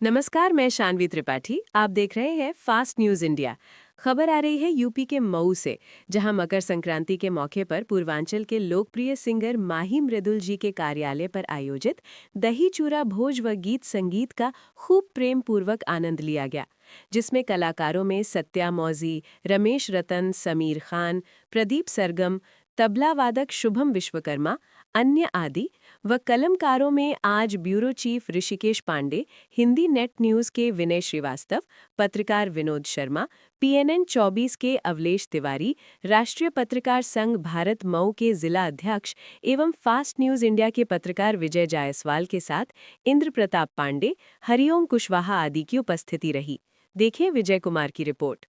नमस्कार, मैं शानवी त्रिपाठी। आप देख रहे हैं फास्ट न्यूज इंडिया। खबर आ रही है यूपी के मऊ से, जहां मकर संक्रांति के मौके पर पूर्वांचल के लोकप्रिय सिंगर माही मृदुल जी के कार्यालय पर आयोजित दही चूरा भोज व गीत संगीत का खूब प्रेम पूर्वक आनंद लिया गया, जिसमें कलाकारों में सत्या मौजी, रमेश रतन, समीर खान, प्रदीप सरगम, तबला वादक शुभम विश्वकर्मा, अन्य आदि व कलमकारों में आज bureau chief Rishikesh Pandey, Hindi net news के विनय श्रीवास्तव, पत्रकार विनोद शर्मा, पीएनएन 24 के अवलेश तिवारी, राष्ट्रीय पत्रकार संघ भारत मऊ के जिला अध्यक्ष एवं फास्ट न्यूज इंडिया के पत्रकार विजय जायसवाल के साथ इंद्र प्रताप पांडे, हरिओम कुशवाहा आदि की उपस्थिति रही। देखिए विजय कुमार की रिपोर्ट।